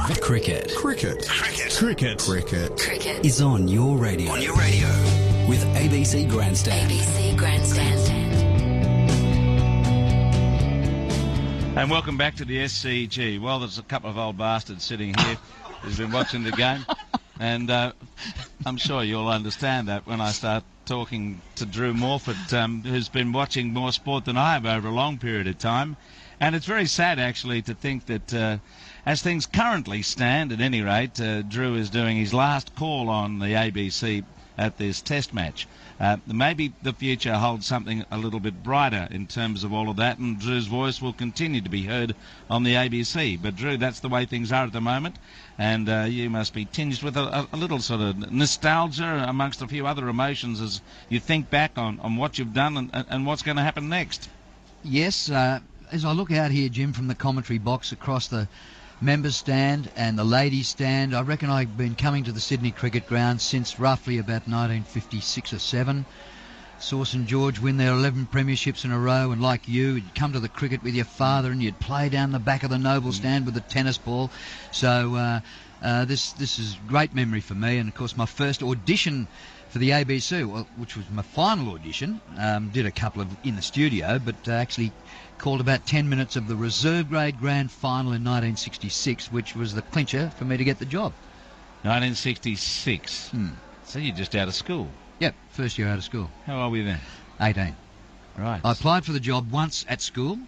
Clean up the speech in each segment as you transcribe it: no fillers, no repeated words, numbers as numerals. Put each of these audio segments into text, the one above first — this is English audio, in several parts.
Cricket. Cricket. Cricket. Cricket. Cricket. Cricket is on your radio. On your radio. With ABC Grandstand. ABC Grandstand. And welcome back to the SCG. Well, there's a couple of old bastards sitting here who's been watching the game. And I'm sure you'll understand that when I start talking to Drew Morphett, who's been watching more sport than I have over a long period of time. And it's very sad, actually, to think that as things currently stand, at any rate, Drew is doing his last call on the ABC at this test match. Maybe the future holds something a little bit brighter in terms of all of that, and Drew's voice will continue to be heard on the ABC. But, Drew, that's the way things are at the moment, and you must be tinged with a little sort of nostalgia amongst a few other emotions as you think back on what you've done and what's going to happen next. Yes, as I look out here, Jim, from the commentary box across the members' stand and the ladies' stand, I reckon I've been coming to the Sydney Cricket Ground since roughly about 1956 or 7. Saw St George win their 11 premierships in a row, and like you'd come to the cricket with your father and you'd play down the back of the Noble stand with the tennis ball. So this is great memory for me, and of course my first audition for the ABC, which was my final audition, did a couple of in the studio, but actually called about 10 minutes of the reserve grade grand final in 1966, which was the clincher for me to get the job. 1966. So you're just out of school. Yep, first year out of school. How old were you then? 18. Right. I applied for the job once at school,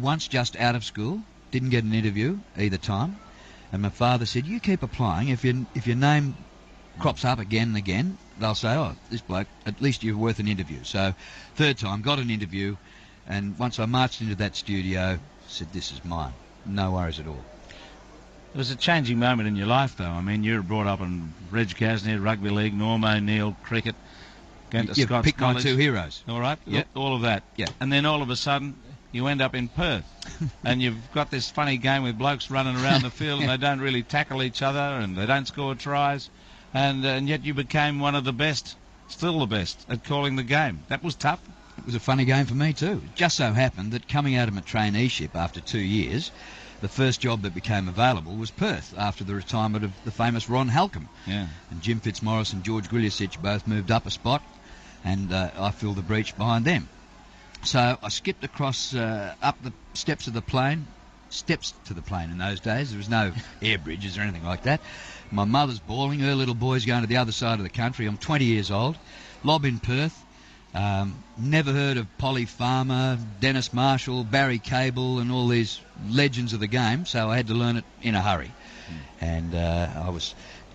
once just out of school, didn't get an interview either time, and my father said, you keep applying, if your name crops up again and again, they'll say, oh, this bloke, at least you're worth an interview. So third time, got an interview, and once I marched into that studio, said, this is mine. No worries at all. It was a changing moment in your life, though. I mean, you were brought up in Reg Casnier, rugby league, Norm O'Neill, cricket, going to You've Scots picked College. my two heroes. All right? Yep. All of that. Yeah. And then all of a sudden, you end up in Perth. And you've got this funny game with blokes running around the field and they don't really tackle each other and they don't score tries. And yet you became one of the best, still the best, at calling the game. That was tough. It was a funny game for me too. It just so happened that coming out of my traineeship after 2 years, the first job that became available was Perth after the retirement of the famous Ron Halcombe. Yeah. And Jim Fitzmaurice and George Gulyasic both moved up a spot, and I filled the breach behind them. So I skipped across up the steps to the plane in those days. There was no air bridges or anything like that. My mother's bawling, her little boy's going to the other side of the country. I'm 20 years old, lob in Perth. Never heard of Polly Farmer, Dennis Marshall, Barry Cable and all these legends of the game, so I had to learn it in a hurry. And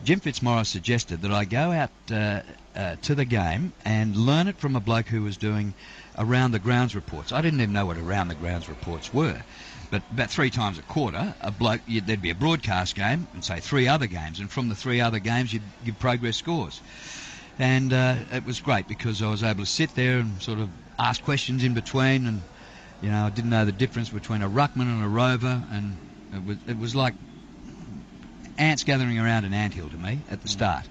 Jim Fitzmaurice suggested that I go out to the game and learn it from a bloke who was doing around the grounds reports. I didn't even know what around the grounds reports were. But about 3 times a quarter, there'd be a broadcast game and say 3 other games, and from the 3 other games you'd give progress scores. And it was great because I was able to sit there and sort of ask questions in between, and I didn't know the difference between a ruckman and a rover, and it was like ants gathering around an anthill to me at the start.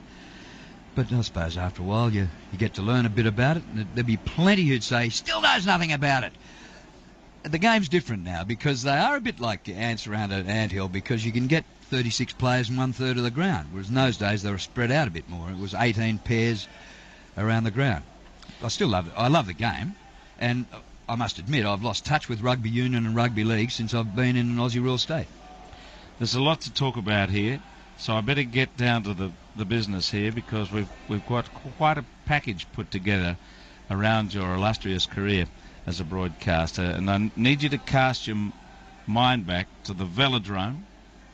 But I suppose after a while you get to learn a bit about it, and there'd be plenty who'd say, still knows nothing about it. The game's different now because they are a bit like ants around an anthill because you can get 36 players in 1/3 of the ground, whereas in those days they were spread out a bit more. It was 18 pairs around the ground. I still love it. I love the game, and I must admit I've lost touch with rugby union and rugby league since I've been in an Aussie rural state. There's a lot to talk about here, so I better get down to the business here because we've got quite a package put together around your illustrious career as a broadcaster, and I need you to cast your mind back to the velodrome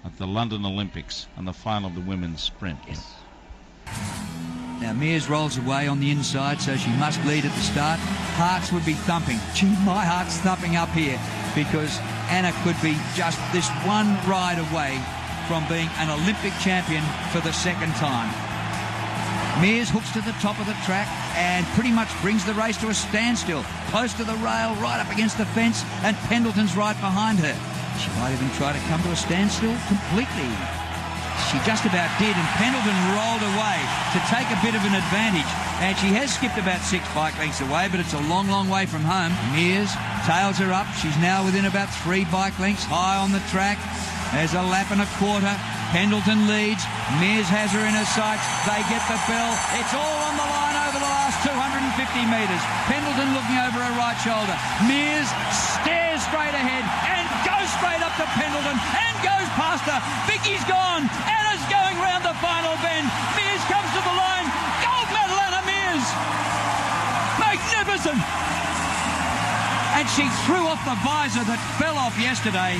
at the London Olympics and the final of the women's sprint. Yes. Now Mears rolls away on the inside, so she must lead at the start. Hearts would be thumping. Gee, my heart's thumping up here because Anna could be just this one ride away from being an Olympic champion for the second time. Mears hooks to the top of the track and pretty much brings the race to a standstill. Close to the rail, right up against the fence, and Pendleton's right behind her. She might even try to come to a standstill completely. She just about did, and Pendleton rolled away to take a bit of an advantage. And she has skipped about 6 bike lengths away, but it's a long, long way from home. Mears tails her up. She's now within about 3 bike lengths, high on the track. There's a lap and a quarter. Pendleton leads. Mears has her in her sights. They get the bell. It's all on the line over the last 250 metres. Pendleton looking over her right shoulder. Mears stares straight ahead and goes straight up to Pendleton and goes past her. Vicky's gone. Anna's going round the final bend. Mears comes to the line. Gold medal, Anna Mears. Magnificent. And she threw off the visor that fell off yesterday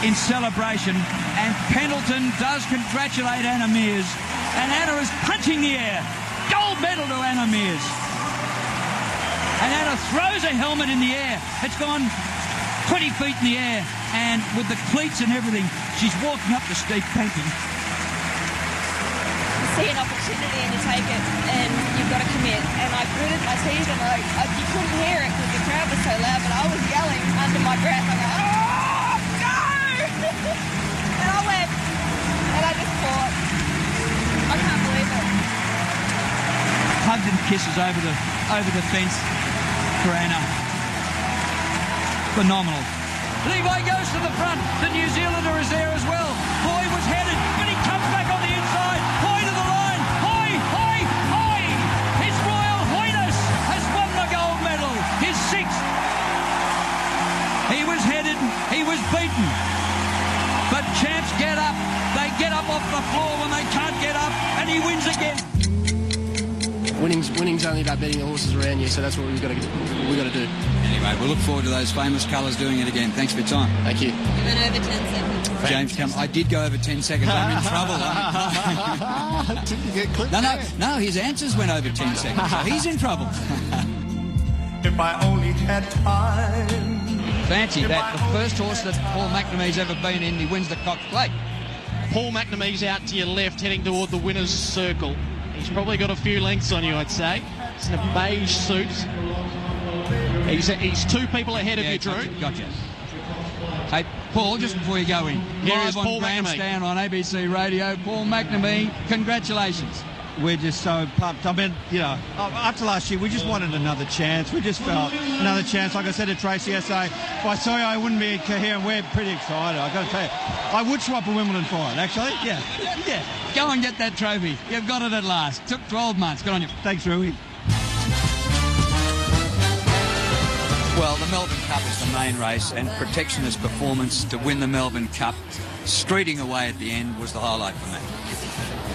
in celebration, and Pendleton does congratulate Anna Mears, and Anna is punching the air. Gold medal to Anna Mears. And Anna throws a helmet in the air. It's gone 20 feet in the air, and with the cleats and everything, she's walking up the steep banking. You see an opportunity and you take it, and you've got to commit. And I gritted my teeth, and you couldn't hear it because the crowd was so loud, but I was yelling under my breath. I go, oh, no! And I went, and I just thought, I can't believe it. Hugs and kisses over the fence for Anna. Phenomenal. Levi goes to the front. The New Zealander is there as well. Hoy was headed, but he comes back on the inside. Hoy to the line. Hoy, Hoy, Hoy. His Royal Highness has won the gold medal. His sixth. He was headed. He was beaten. But champs get up. They get up off the floor when they can't get up, and he wins again. Winning's only about beating the horses around you, so that's what we've got to do. Anyway, we'll look forward to those famous colours doing it again. Thanks for your time. Thank you. You went over 10 seconds. James, come. I did go over 10 seconds. I'm in trouble. Didn't you get clipped? No, his answers went over 10 seconds, so he's in trouble. If I only had time. Fancy that. The first horse that Paul McNamee's ever been in, he wins the Cox Plate. Paul McNamee's out to your left, heading toward the winner's circle. He's probably got a few lengths on you, I'd say. It's in a beige suit. He's two people ahead of you, Drew. Gotcha. Hey, Paul, just before you go in, Here live is on Paul Grandstand on ABC Radio, Paul McNamee, congratulations. We're just so pumped. I mean, you know, up to last year, we just wanted another chance. We just felt another chance. Like I said to Tracy yesterday, if I saw you, I wouldn't be coherent. We're pretty excited, I've got to tell you. I would swap a Wimbledon for it, actually. Yeah. Go and get that trophy. You've got it at last. Took 12 months. Good on you. Thanks, Rui. Well, the Melbourne Cup is the main race, and Protectionist performance to win the Melbourne Cup, streeting away at the end, was the highlight for me.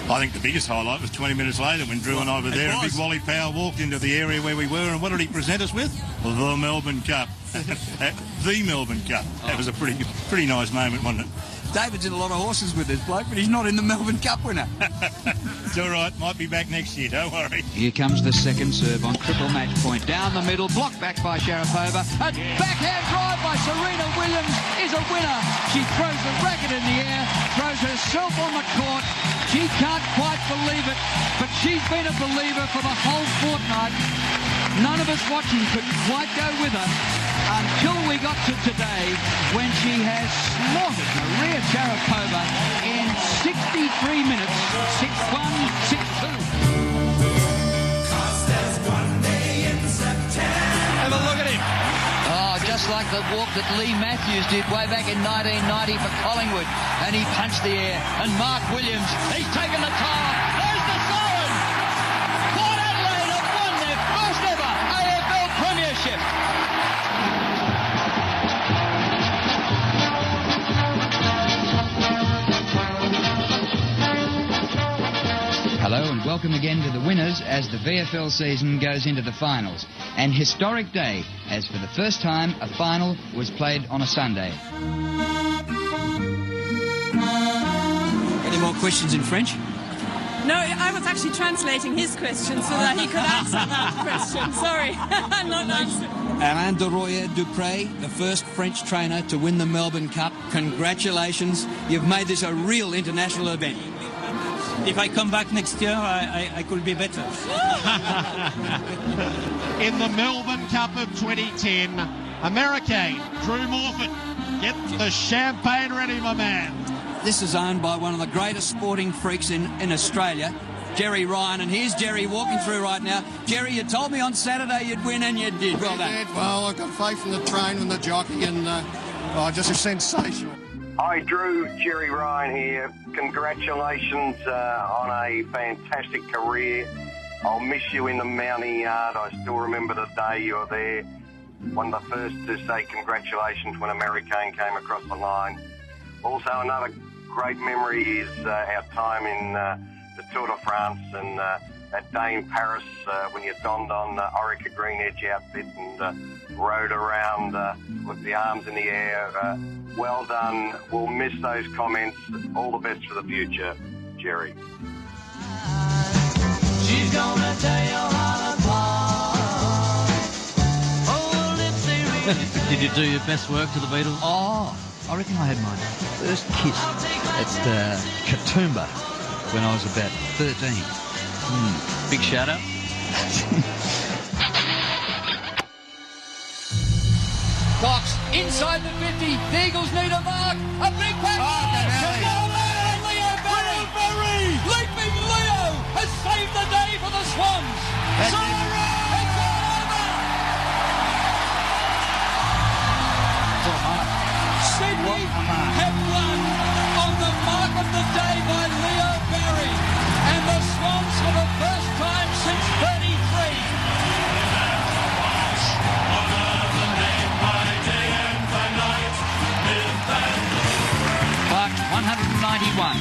I think the biggest highlight was 20 minutes later when Drew and I were there and Big Wally Power walked into the area where we were, and what did he present us with? The Melbourne Cup. The Melbourne Cup. That was a pretty nice moment, wasn't it? David's in a lot of horses with this bloke, but he's not in the Melbourne Cup winner. It's all right. Might be back next year. Don't worry. Here comes the second serve on triple match point. Down the middle, blocked back by Sharapova. A backhand drive by Serena Williams is a winner. She throws the racket in the air, throws herself on the court. She can't quite believe it, but she's been a believer for the whole fortnight. None of us watching could quite go with her until we got to today, when she has slaughtered Maria Sharapova in 63 minutes, 6-1, 6-2. Have a look at him. Oh, just like the walk that Lee Matthews did way back in 1990 for Collingwood. And he punched the air. And Mark Williams, he's taken the time. There's the siren. Port Adelaide have won their first ever AFL Premiership. Hello and welcome again to the winners as the VFL season goes into the finals. An historic day, as for the first time a final was played on a Sunday. Any more questions in French? No, I was actually translating his question so that he could answer that question. Sorry, I'm not answering. Alain de Royer-Dupré, the first French trainer to win the Melbourne Cup. Congratulations. You've made this a real international event. If I come back next year, I could be better. In the Melbourne Cup of 2010, American Drew Morphett. Get the champagne ready, my man. This is owned by one of the greatest sporting freaks in Australia, Jerry Ryan, and here's Jerry walking through right now. Jerry, you told me on Saturday you'd win, and you did. Well done. Well, I've got faith in the train and the jockey, and just a sensational. Hi, Drew. Jerry Ryan here. Congratulations on a fantastic career. I'll miss you in the mounting yard. I still remember the day you were there. One of the first to say congratulations when a American came across the line. Also, another great memory is our time in the Tour de France and that day in Paris when you donned on the Orica Green Edge outfit and rode around with the arms in the air. Well done. We'll miss those comments. All the best for the future, Jerry. She's gonna tear your heart apart. Oh, if they really Did you do your best work to the Beatles? Oh, I reckon I had my first kiss at Katoomba when I was about 13. Big shout out. Cox inside the 50. The Eagles need a mark. A big pass. Leo Berry. Leaping Leo has saved the day for the Swans. It's all over. Sydney have won on the mark of the day by Leo Berry. And the Swans for the first time since 33. Clark, 191.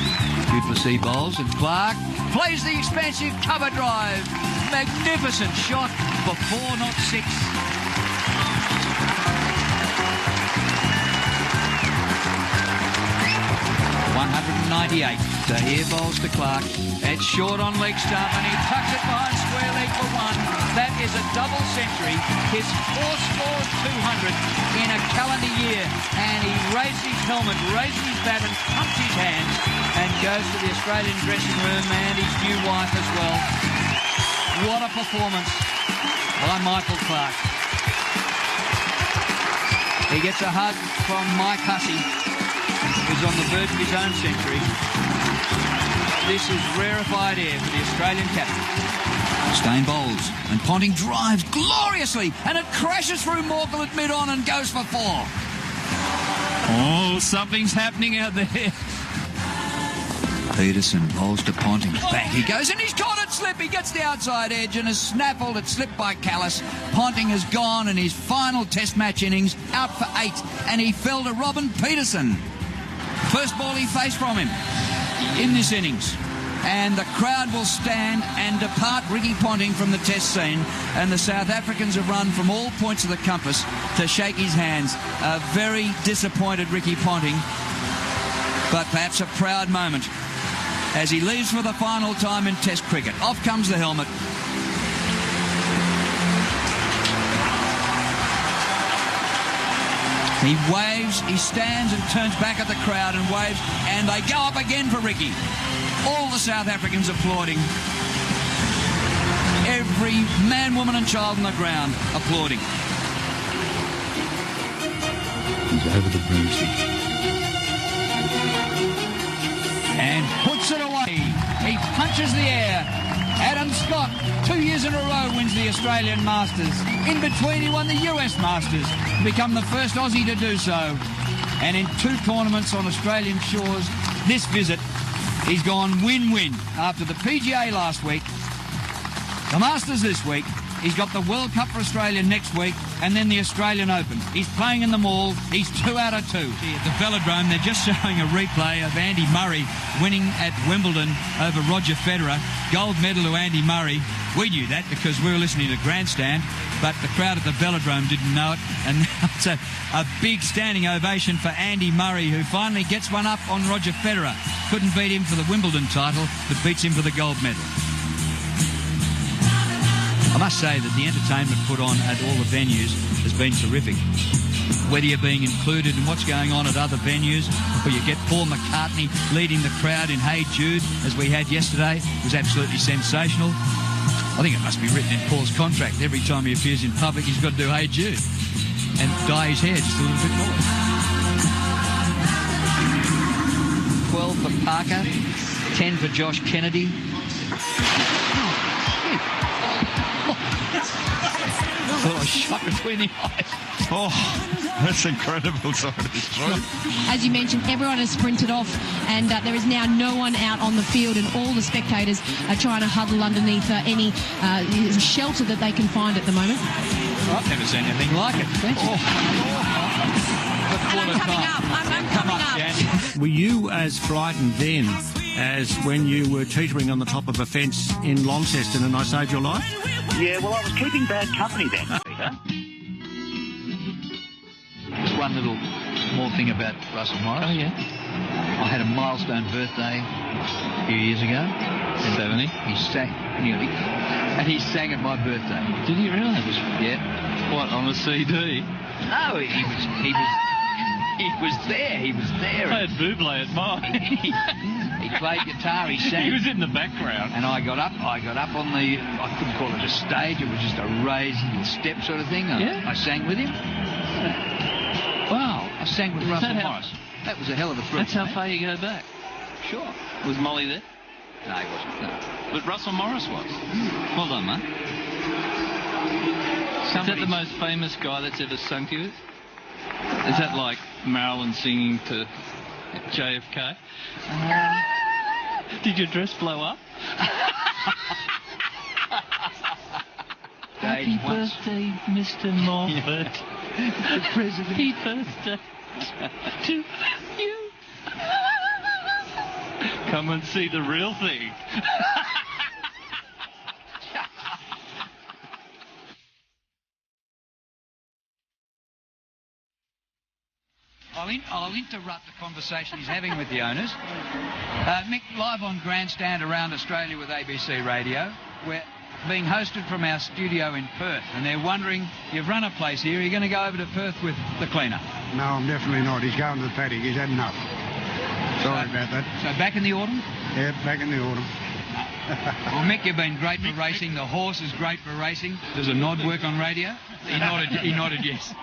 Good for sea bowls, and Clark plays the expansive cover drive. Magnificent shot for 4, not 6. .198. Tahir bowls to Clark. It's short on leg stump and he tucks it behind square leg for 1. That is a double century. His 4th score of 200 in a calendar year. And he raises his helmet, raises his bat and pumps his hands and goes to the Australian dressing room and his new wife as well. What a performance by Michael Clark. He gets a hug from Mike Hussey, who's on the verge of his own century. This is rarefied air for the Australian captain. Stein bowls and Ponting drives gloriously and it crashes through Morkel at mid-on and goes for 4. Oh, something's happening out there. Peterson bowls to Ponting. Back he goes and he's caught it slip. He gets the outside edge and has snaffled it slipped by Callis. Ponting has gone in his final test match innings out for 8 and he fell to Robin Peterson. First ball he faced from him in this innings. And the crowd will stand and depart Ricky Ponting from the test scene. And the South Africans have run from all points of the compass to shake his hands. A very disappointed Ricky Ponting, but perhaps a proud moment as he leaves for the final time in Test cricket. Off comes the helmet. He waves, he stands and turns back at the crowd and waves, and they go up again for Ricky. All the South Africans applauding. Every man, woman and child on the ground applauding. He's over the broomstick. And puts it away. He punches the air. Adam Scott, 2 years in a row, wins the Australian Masters. In between, he won the US Masters to become the first Aussie to do so. And in 2 tournaments on Australian shores, this visit, he's gone win-win. After the PGA last week, the Masters this week, he's got the World Cup for Australia next week, and then the Australian Open. He's playing in them all. He's 2 out of 2. At the Velodrome, they're just showing a replay of Andy Murray winning at Wimbledon over Roger Federer. Gold medal to Andy Murray. We knew that because we were listening to Grandstand, but the crowd at the Velodrome didn't know it. And now it's a big standing ovation for Andy Murray, who finally gets one up on Roger Federer. Couldn't beat him for the Wimbledon title, but beats him for the gold medal. I must say that the entertainment put on at all the venues has been terrific. Whether you're being included in what's going on at other venues, or you get Paul McCartney leading the crowd in Hey Jude, as we had yesterday, was absolutely sensational. I think it must be written in Paul's contract. Every time he appears in public, he's got to do Hey Jude and dye his hair just a little bit more. 12 for Parker, 10 for Josh Kennedy. Oh, shot between the eyes. Oh, that's incredible, sorry, it's true. As you mentioned, everyone has sprinted off, and there is now no one out on the field, and all the spectators are trying to huddle underneath any shelter that they can find at the moment. I've never seen anything like it. And I'm coming up. I'm coming up. Were you as frightened then as when you were teetering on the top of a fence in Launceston and I saved your life? Yeah, well, I was keeping bad company then. Just one little more thing about Russell Morris. Oh, yeah. I had a milestone birthday a few years ago. 70? He sang, nearly. And he sang at my birthday. Did he really? Yeah. What, on a CD? No, he was there. He was there. I had Bublé at mine. He played guitar, he sang. He was in the background. And I got up on the, I couldn't call it a stage, it was just a raised little step sort of thing. Yeah. I sang with him. Wow. I sang with Russell Morris. That was a hell of a thrill. That's how far you go back. Sure. Was Molly there? No, he wasn't. No. But Russell Morris was. Well done, mate. Is that the most famous guy that's ever sung to you? Is that like Marilyn singing to JFK? Did your dress blow up? Happy birthday, Mr. Morphett. The president. Happy birthday to you. Come and see the real thing. I'll interrupt the conversation he's having with the owners. Mick, live on Grandstand around Australia with ABC Radio. We're being hosted from our studio in Perth, and they're wondering, you've run a place here, are you going to go over to Perth with the cleaner? No, I'm definitely not. He's going to the paddock. He's had enough. Sorry about that. So back in the autumn? Yeah, back in the autumn. Well, Mick, you've been great for racing. The horse is great for racing. Does a nod work on radio? He nodded yes.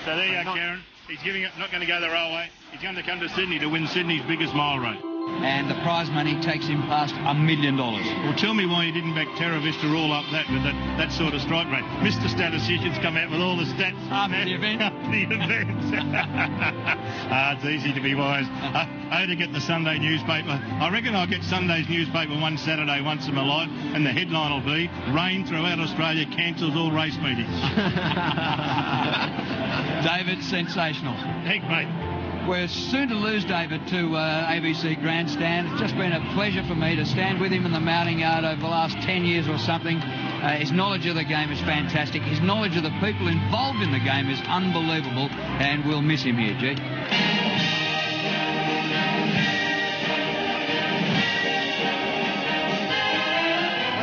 So there you go, Karen. He's not going to go the railway. He's going to come to Sydney to win Sydney's biggest mile race. And the prize money takes him past $1 million. Well, tell me why you didn't back Terra Vista all up that with that sort of strike rate. Mr. Statistician's come out with all the stats. After the event? After the event. It's easy to be wise. I had to get the Sunday newspaper. I reckon I'll get Sunday's newspaper one Saturday once in my life, and the headline will be, rain throughout Australia cancels all race meetings. David, sensational. Thanks, mate. We're soon to lose David to ABC Grandstand. It's just been a pleasure for me to stand with him in the mounting yard over the last 10 years or something. His knowledge of the game is fantastic. His knowledge of the people involved in the game is unbelievable, and we'll miss him here, G.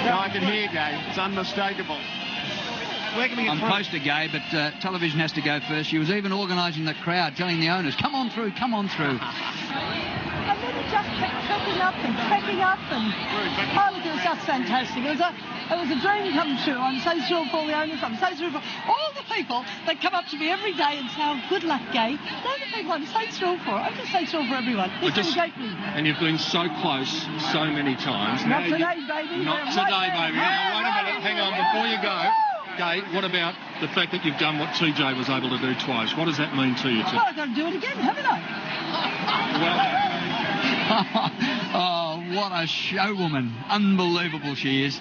I can hear, Gay. It's unmistakable. I'm close to Gay, but television has to go first. She was even organising the crowd, telling the owners, come on through, come on through. And then it just kept cracking up, and oh, look, it was just fantastic. It was a dream come true. I'm so thrilled for all the owners. I'm so thrilled for all the people that come up to me every day and say, oh, good luck, Gay. They're the people I'm so thrilled for. I'm just so thrilled for everyone. It's been a great week. And you've been so close so many times. Not today, baby. Not today, baby. Now, wait a minute. Hang on, before you go. Gay, what about the fact that you've done what TJ was able to do twice? What does that mean to you, too? Well, I've got to do it again, haven't I? Oh, what a showwoman. Unbelievable she is.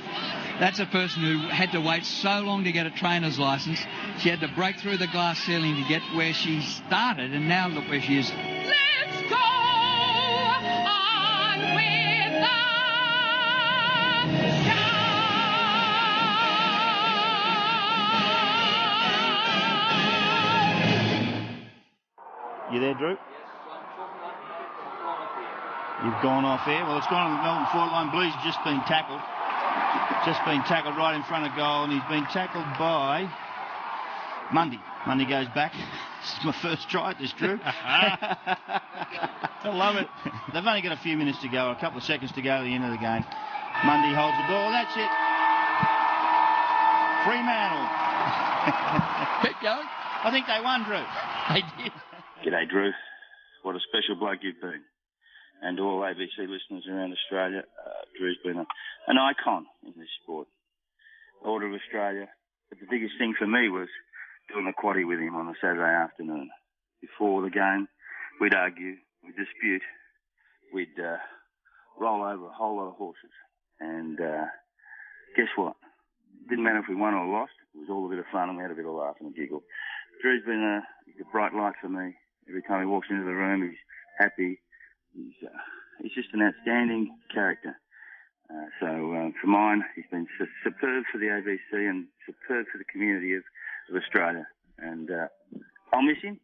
That's a person who had to wait so long to get a trainer's licence. She had to break through the glass ceiling to get where she started, and now look where she is. Let's go on with the You there, Drew? You've gone off air. Well, it's gone on the Melbourne forward line. Blues just been tackled. Just been tackled right in front of goal, and he's been tackled by Mundy. Mundy goes back. This is my first try at this, Drew. I love it. They've only got a few minutes to go, a couple of seconds to go at the end of the game. Mundy holds the ball. That's it. Fremantle. Keep going. I think they won, Drew. They did. G'day, Drew. What a special bloke you've been. And to all ABC listeners around Australia, Drew's been an icon in this sport. Order of Australia. But the biggest thing for me was doing the quaddie with him on a Saturday afternoon. Before the game, we'd argue, we'd dispute, we'd roll over a whole lot of horses. And guess what? It didn't matter if we won or lost. It was all a bit of fun, and we had a bit of laugh and a giggle. Drew's been a bright light for me. Every time he walks into the room, he's happy. He's just an outstanding character. So for mine, he's been superb for the ABC and superb for the community of Australia. And I'll miss him,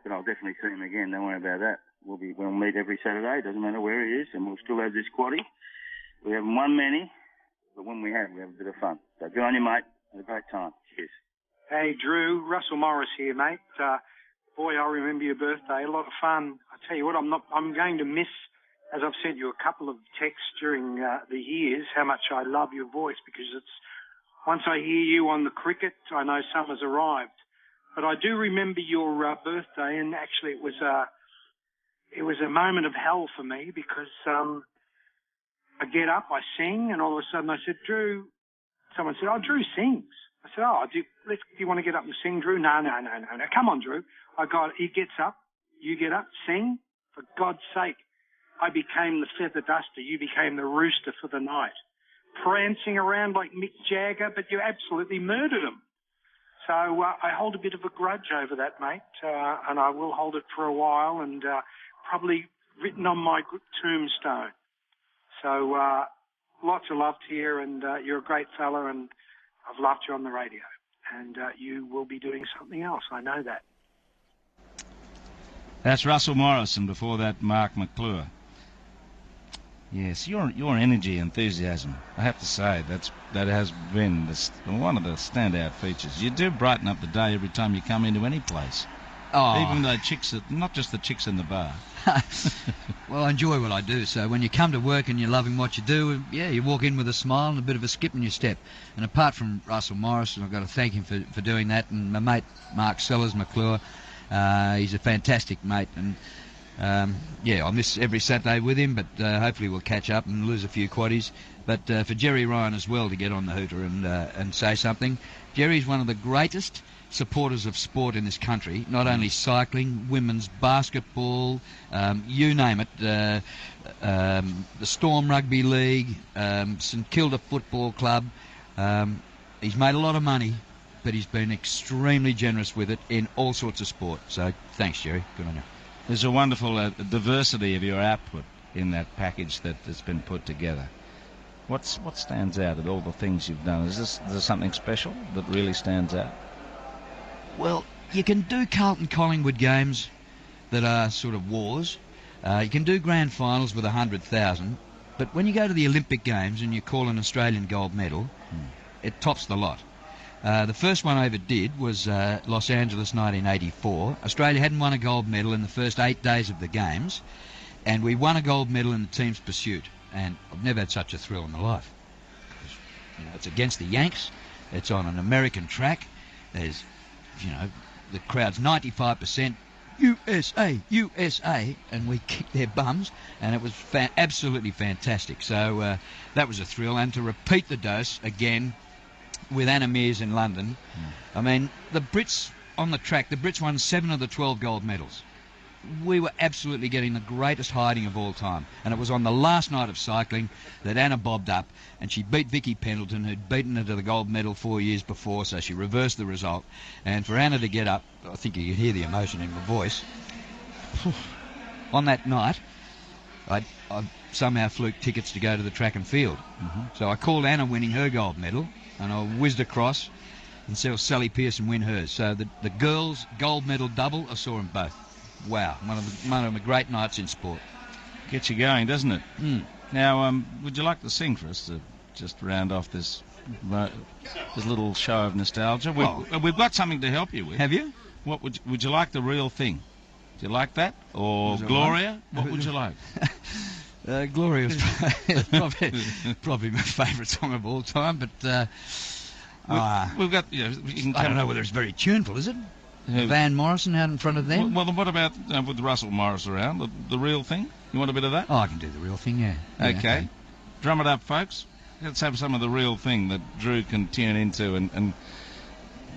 but I'll definitely see him again. Don't worry about that. We'll meet every Saturday. Doesn't matter where he is, and we'll still have this quaddie. We haven't won many, but when we have a bit of fun. So good on you, mate. Have a great time. Cheers. Hey, Drew. Russell Morris here, mate. Boy, I remember your birthday. A lot of fun. I tell you what, I'm going to miss, as I've sent you a couple of texts during the years, how much I love your voice, because once I hear you on the cricket, I know summer's arrived. But I do remember your birthday, and actually it was a moment of hell for me, because I get up, I sing, and all of a sudden I said, Drew, someone said, oh, Drew sings. I said, oh, do you want to get up and sing, Drew? No. Come on, Drew. He gets up, you get up, sing. For God's sake, I became the feather duster. You became the rooster for the night. Prancing around like Mick Jagger, but you absolutely murdered him. So I hold a bit of a grudge over that, mate, and I will hold it for a while, and probably written on my tombstone. So lots of love to you, and you're a great fella, and I've loved you on the radio. And you will be doing something else, I know that. That's Russell Morris, and before that, Mark McClure. Yes, your energy, enthusiasm, I have to say, that has been one of the standout features. You do brighten up the day every time you come into any place. Oh. Even though not just the chicks in the bar. Well, I enjoy what I do, so when you come to work and you're loving what you do, yeah, you walk in with a smile and a bit of a skip in your step. And apart from Russell Morris, I've got to thank him for doing that, and my mate Mark Sellers McClure, he's a fantastic mate, and I miss every Saturday with him, but hopefully we'll catch up and lose a few quaddies. But for Jerry Ryan as well to get on the hooter and say something. Jerry's one of the greatest supporters of sport in this country, not only cycling, women's basketball, you name it, the Storm Rugby League, St Kilda Football Club. He's made a lot of money, but he's been extremely generous with it in all sorts of sport. So thanks, Jerry. Good on you. There's a wonderful diversity of your output in that package that's been put together. What stands out of all the things you've done? Is there something special that really stands out? Well, you can do Carlton-Collingwood games that are sort of wars. You can do grand finals with 100,000. But when you go to the Olympic Games and you call an Australian gold medal, it tops the lot. The first one I ever did was Los Angeles 1984. Australia hadn't won a gold medal in the first 8 days of the Games, and we won a gold medal in the team's pursuit. And I've never had such a thrill in my life. It's against the Yanks. It's on an American track. There's, the crowd's 95% USA, USA, and we kicked their bums, and it was absolutely fantastic. So that was a thrill, and to repeat the dose again with Anna Mears in London. I mean, the Brits on the track, the Brits won 7 of the 12 gold medals. We were absolutely getting the greatest hiding of all time. And it was on the last night of cycling that Anna bobbed up, and she beat Vicky Pendleton, who'd beaten her to the gold medal 4 years before, so she reversed the result. And for Anna to get up, I think you can hear the emotion in my voice. On that night, I somehow fluked tickets to go to the track and field. So I called Anna winning her gold medal, and I whizzed across and saw Sally Pearson win hers. So the girls' gold medal double, I saw them both. Wow, one of the great nights in sport. Gets you going, doesn't it? Now, would you like to sing for us to just round off this little show of nostalgia? We've got something to help you with. Have you? What would you like? The Real Thing? Do you like that? Or Gloria? What would you like? Gloria is probably my favourite song of all time, but we've got. I don't know whether it's very tuneful, is it? Van Morrison out in front of them. Well, what about with Russell Morris around? The Real Thing? You want a bit of that? Oh, I can do The Real Thing, yeah. Okay. Drum it up, folks. Let's have some of The Real Thing that Drew can tune into and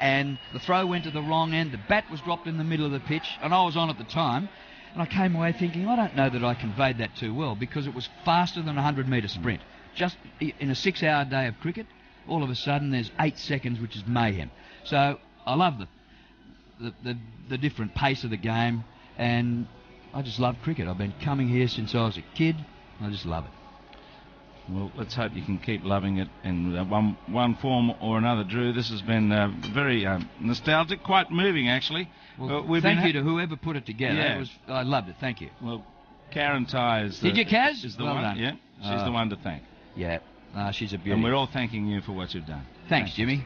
and the throw went to the wrong end. The bat was dropped in the middle of the pitch, and I was on at the time. And I came away thinking, I don't know that I conveyed that too well, because it was faster than a 100-metre sprint. Just in a 6-hour day of cricket, all of a sudden there's 8 seconds, which is mayhem. So I love the different pace of the game, and I just love cricket. I've been coming here since I was a kid. I just love it. Well, let's hope you can keep loving it in one form or another, Drew. This has been very nostalgic, quite moving, actually. Well, thank you to whoever put it together. Yeah. I loved it. Thank you. Well, Karen Ty is Did you, Kaz? Is the well one. Done. Yeah, she's the one to thank. Yeah, she's a beauty. And we're all thanking you for what you've done. Thanks, Jimmy.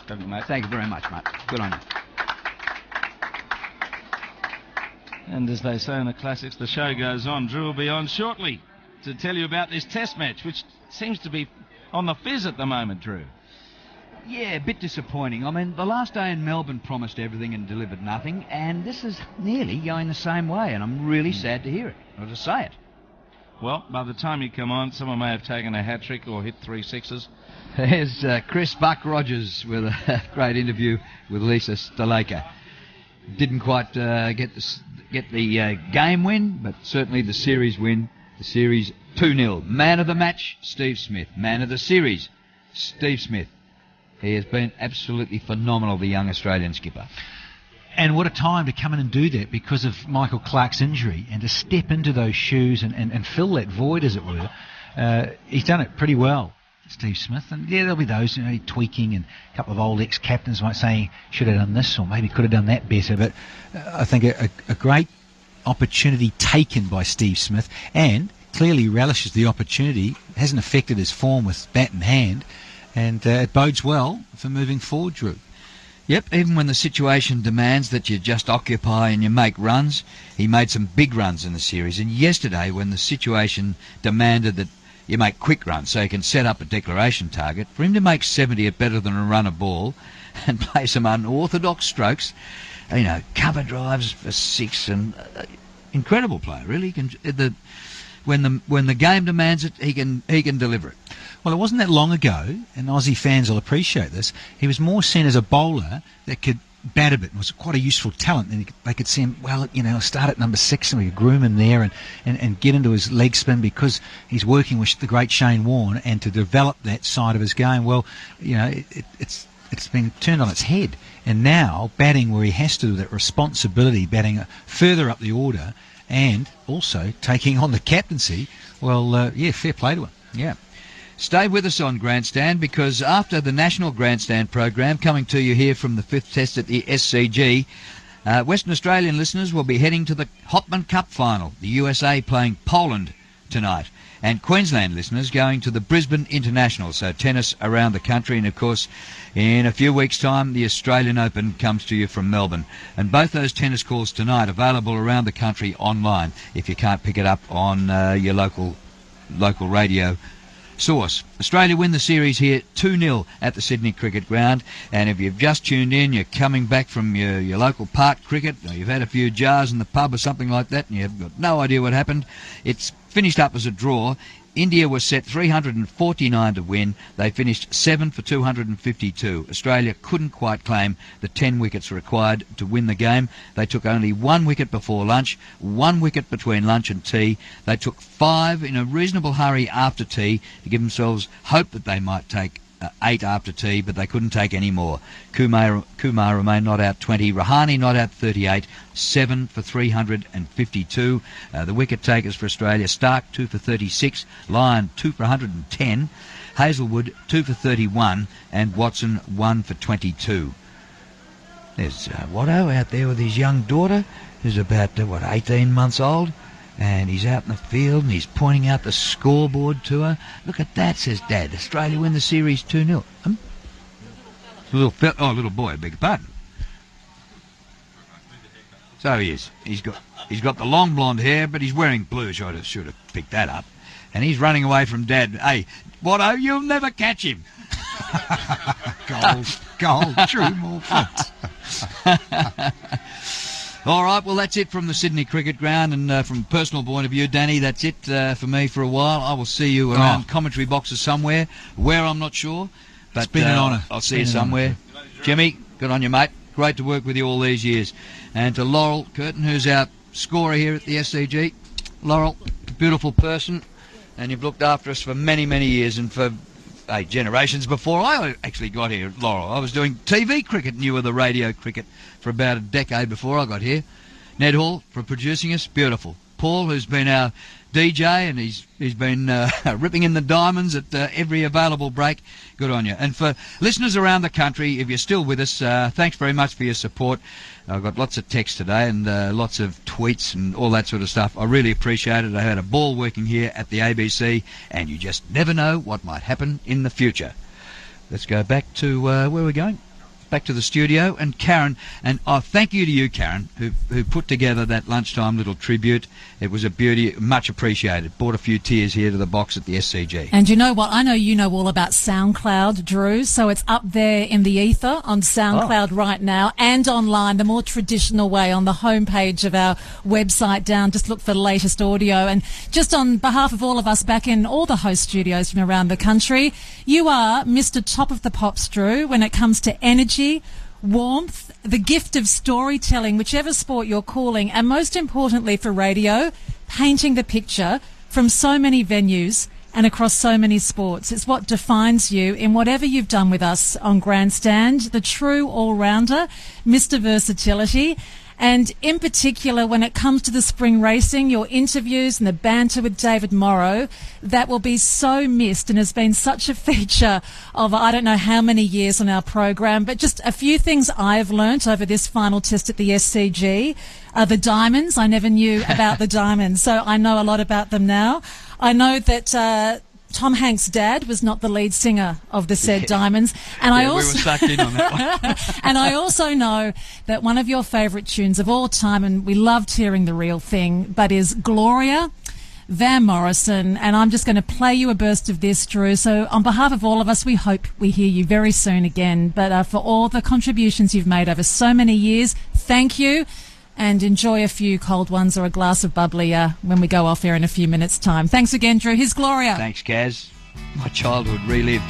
Thank you, mate. Thank you very much, mate. Good on you. And as they say in the classics, the show goes on. Drew will be on shortly to tell you about this test match, which seems to be on the fizz at the moment, Drew. Yeah, a bit disappointing. I mean, the last day in Melbourne promised everything and delivered nothing, and this is nearly going the same way, and I'm really sad to hear it, or to say it. Well, by the time you come on, someone may have taken a hat-trick or hit 3 sixes. Here's Chris Buck Rogers with a great interview with Lisa Stalaker. Didn't quite get the game win, but certainly the series win. The series 2-0. Man of the match, Steve Smith. Man of the series, Steve Smith. He has been absolutely phenomenal, the young Australian skipper. And what a time to come in and do that because of Michael Clark's injury, and to step into those shoes and fill that void, as it were. He's done it pretty well, Steve Smith. And yeah, there'll be those, tweaking, and a couple of old ex-captains might say he should have done this or maybe could have done that better. But I think a great opportunity taken by Steve Smith, and clearly relishes the opportunity. Hasn't affected his form with bat in hand, and it bodes well for moving forward, Drew. Yep, even when the situation demands that you just occupy and you make runs, he made some big runs in the series. And yesterday, when the situation demanded that you make quick runs so you can set up a declaration target, for him to make 70 at better than a run a ball and play some unorthodox strokes, cover drives for 6, and incredible player, really. When the game demands it, he can deliver it. Well, it wasn't that long ago, and Aussie fans will appreciate this, he was more seen as a bowler that could bat a bit and was quite a useful talent. And they could see him, start at number 6 and we could groom him there and get into his leg spin because he's working with the great Shane Warne, and to develop that side of his game. Well, it's been turned on its head. And now, batting where he has to, that responsibility, batting further up the order, and also taking on the captaincy, well, fair play to him. Yeah. Stay with us on Grandstand, because after the National Grandstand program, coming to you here from the 5th Test at the SCG, Western Australian listeners will be heading to the Hopman Cup final, the USA playing Poland tonight, and Queensland listeners going to the Brisbane International, so tennis around the country. And of course, in a few weeks' time, the Australian Open comes to you from Melbourne. And both those tennis calls tonight available around the country online if you can't pick it up on your local radio source. Australia win the series here 2-0 at the Sydney Cricket Ground. And if you've just tuned in, you're coming back from your local park cricket, or you've had a few jars in the pub or something like that, and you've got no idea what happened, it's finished up as a draw. India was set 349 to win. They finished 7 for 252. Australia couldn't quite claim the 10 wickets required to win the game. They took only 1 wicket before lunch, 1 wicket between lunch and tea. They took 5 in a reasonable hurry after tea to give themselves hope that they might take 8 after tea, but they couldn't take any more. Kumar remained not out 20. Rahane not out 38. 7 for 352. The wicket takers for Australia: Stark 2 for 36. Lyon 2 for 110. Hazelwood 2 for 31. And Watson 1 for 22. There's Watto out there with his young daughter, who's about 18 months old. And he's out in the field and he's pointing out the scoreboard to her. Look at that, says Dad. Australia win the series 2-0. Little boy, I beg your pardon. So he is. He's got the long blonde hair, but he's wearing blue. I should have picked that up. And he's running away from Dad. Hey, Watto, you'll never catch him. Gold, true Morphett. All right, well, that's it from the Sydney Cricket Ground, and from a personal point of view, Danny, that's it for me for a while. I will see you around commentary boxes somewhere, where I'm not sure. But it's been an honour. I'll see you somewhere. Jimmy, Good on you, mate. Great to work with you all these years. And to Laurel Curtin, who's our scorer here at the SCG. Laurel, beautiful person, and you've looked after us for many, many years, and for generations before I actually got here, Laurel. I was doing TV cricket and you were the radio cricket for about a decade before I got here. Ned Hall for producing us, beautiful. Paul, who's been our DJ, and he's been ripping in the diamonds at every available break. Good on you. And for listeners around the country, if you're still with us, thanks very much for your support. I've got lots of texts today and lots of tweets and all that sort of stuff. I really appreciate it. I had a ball working here at the ABC, and you just never know what might happen in the future. Let's go back to where we're going. Back to the studio, and Karen, and thank you to you, Karen, who put together that lunchtime little tribute. It was a beauty, much appreciated. Brought a few tears here to the box at the SCG. And you know what? I know you know all about SoundCloud, Drew, so it's up there in the ether on SoundCloud right now, and online, the more traditional way, on the homepage of our website down. Just look for the latest audio. And just on behalf of all of us back in all the host studios from around the country, you are Mr. Top of the Pops, Drew, when it comes to energy, warmth, the gift of storytelling, whichever sport you're calling, and most importantly for radio, painting the picture from so many venues and across so many sports. It's what defines you in whatever you've done with us on Grandstand, the true all-rounder, Mr. Versatility. And in particular, when it comes to the spring racing, your interviews and the banter with David Morrow, that will be so missed and has been such a feature of I don't know how many years on our program. But just a few things I've learnt over this final test at the SCG. The diamonds, I never knew about the diamonds, so I know a lot about them now. I know that Tom Hanks' dad was not the lead singer of the said Diamonds. And I also, we were sucked in on that one. And I also know that one of your favourite tunes of all time, and we loved hearing the real thing, but is Gloria, Van Morrison. And I'm just going to play you a burst of this, Drew. So on behalf of all of us, we hope we hear you very soon again. But for all the contributions you've made over so many years, thank you. And enjoy a few cold ones or a glass of bubbly when we go off air in a few minutes' time. Thanks again, Drew. Here's Gloria. Thanks, Gaz. My childhood relived.